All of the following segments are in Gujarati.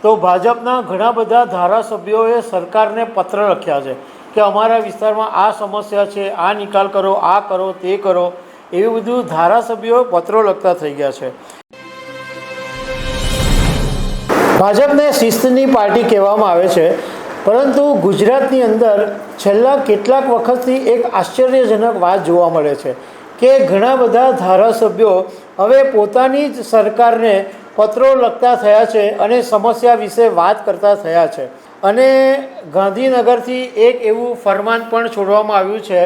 તો ભાજપના ઘણા બધા ધારાસભ્યોએ સરકારને પત્ર લખ્યા છે કે અમારા વિસ્તારમાં આ સમસ્યા છે, આ નિકાલ કરો, આ કરો, તે કરો, એવું બધું ધારાસભ્યો પત્રો લખતા થઈ ગયા છે। ભાજપને શિસ્તની પાર્ટી કહેવામાં આવે છે, પરંતુ ગુજરાતની અંદર છેલ્લા કેટલાક વખતથી એક આશ્ચર્યજનક વાત જોવા મળે છે કે ઘણા બધા ધારાસભ્યો હવે પોતાની જ સરકારને પત્રો લખતા થયા છે અને સમસ્યા વિશે વાત કરતા થયા છે। અને ગાંધીનગરથી એક એવું ફરમાન પણ છોડવામાં આવ્યું છે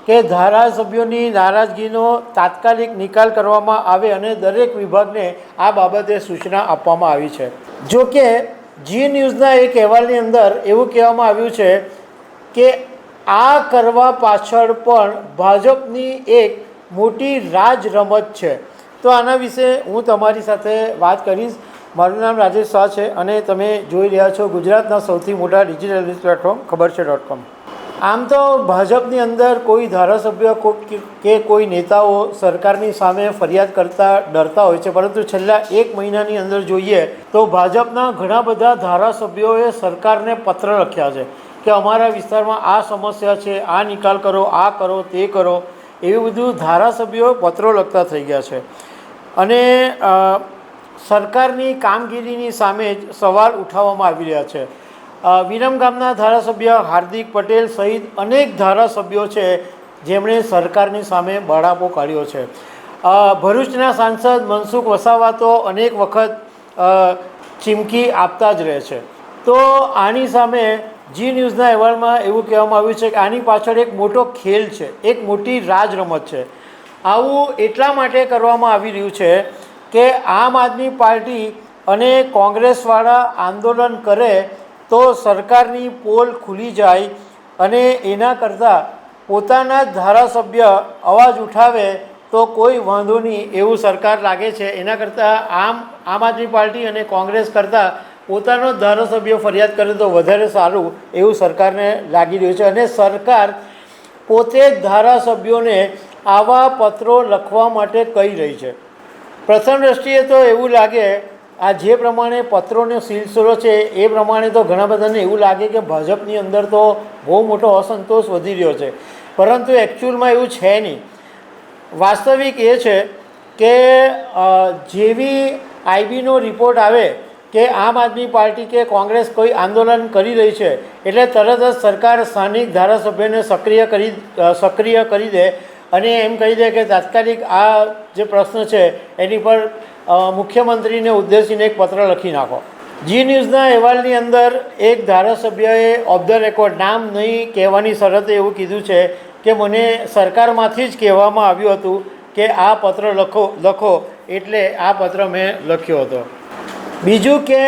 કે ધારાસભ્યોની નારાજગીનો તાત્કાલિક નિકાલ કરવામાં આવે અને દરેક વિભાગને આ બાબતે સૂચના આપવામાં આવી છે। જો કે જી ન્યૂઝના એક અહેવાલની અંદર એવું કહેવામાં આવ્યું છે કે આ કરવા પાછળ પણ ભાજપની એક મોટી રાજ રમત છે। તો આના વિશે હું તમારી સાથે વાત કરીશ। મારું નામ રાજેશ શાહ છે અને તમે જોઈ રહ્યા છો ગુજરાતના સૌથી મોટા ડિજિટલ ન્યૂઝ પ્લેટફોર્મ ખબર છે.com। આમ તો ભાજપની અંદર કોઈ ધારાસભ્ય કે કોઈ નેતાઓ સરકારની સામે ફરિયાદ કરતા ડરતા હોય છે, પરંતુ છેલ્લા એક મહિનાની અંદર જોઈએ તો ભાજપના ઘણા બધા ધારાસભ્યોએ સરકારને પત્ર લખ્યા છે કે અમારા વિસ્તારમાં આ સમસ્યા છે, આ નિકાલ કરો, આ કરો, તે કરો, એવું બધું ધારાસભ્યો પત્રો લખતા થઈ ગયા છે। અને સરકારની કામગીરીની સામે જ સવાલ ઉઠાવવામાં આવી રહ્યા છે। વિરમગામના ધારાસભ્ય હાર્દિક પટેલ સહિત અનેક ધારાસભ્યો છે જેમણે સરકારની સામે બળાપો કાઢ્યો છે। ભરૂચના સાંસદ મનસુખ વસાવા તો અનેક વખત ચીમકી આપતા જ રહે છે। તો આની સામે જી ન્યૂઝના અહેવાલમાં એવું કહેવામાં આવ્યું છે કે આની પાછળ એક મોટો ખેલ છે, એક મોટી રાજ રમત છે। આવું એટલા માટે કરવામાં આવી રહ્યું છે કે આમ આદમી પાર્ટી અને કોંગ્રેસવાળા આંદોલન કરે તો સરકારની પોલ ખુલી જાય અને એના કરતાં પોતાના જ ધારાસભ્ય અવાજ ઉઠાવે તો કોઈ વાંધો નહીં એવું સરકાર લાગે છે। એના કરતાં આમ આદમી પાર્ટી અને કોંગ્રેસ કરતાં પોતાનો જ ધારાસભ્ય ફરિયાદ કરે તો વધારે સારું એવું સરકારને લાગી રહ્યું છે। અને સરકાર પોતે જ ધારાસભ્યોને આવા પત્રો લખવા માટે કહી રહી છે। પ્રથમ દ્રષ્ટિએ તો એવું લાગે આ જે પ્રમાણે પત્રોનો સિલસિલો છે એ પ્રમાણે તો ઘણા બધાને એવું લાગે કે ભાજપની અંદર તો બહુ મોટો અસંતોષ વધી રહ્યો છે, પરંતુ એકચ્યુઅલમાં એવું છે નહીં। વાસ્તવિક એ છે કે જેવી આઈબીનો રિપોર્ટ આવે કે આમ આદમી પાર્ટી કે કોંગ્રેસ કોઈ આંદોલન કરી રહી છે એટલે તરત જ સરકાર સ્થાનિક ધારાસભ્યને સક્રિય કરી દે અને એમ કહી દે કે તાત્કાલિક આ જે પ્રશ્ન છે એની પર મુખ્યમંત્રીને ઉદ્દેશીને એક પત્ર લખી નાખો। જી ન્યૂઝના અહેવાલની અંદર એક ધારાસભ્યએ ઓફ ધ રેકોર્ડ નામ નહીં કહેવાની શરતે એવું કીધું છે કે મને સરકારમાંથી જ કહેવામાં આવ્યું હતું કે આ પત્ર લખો એટલે આ પત્ર મેં લખ્યો હતો। બીજું કે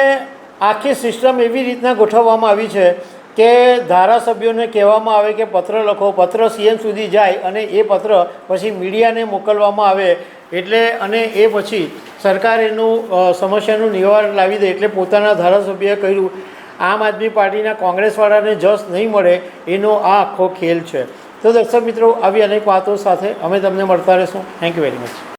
આખી સિસ્ટમ એવી રીતના ગોઠવવામાં આવી છે કે ધારાસભ્યોને કહેવામાં આવે કે પત્ર લખો, પત્ર સીએમ સુધી જાય અને એ પત્ર પછી મીડિયાને મોકલવામાં આવે એટલે અને એ પછી સરકાર એનું સમસ્યાનું નિવારણ લાવી દે એટલે પોતાના ધારાસભ્યએ કહ્યું આમ આદમી પાર્ટીના કોંગ્રેસવાળાને જસ નહીં મળે એનો આ આખો ખેલ છે। તો દર્શક મિત્રો, આવી અનેક વાતો સાથે અમે તમને મળતા રહીશું। Thank you very much.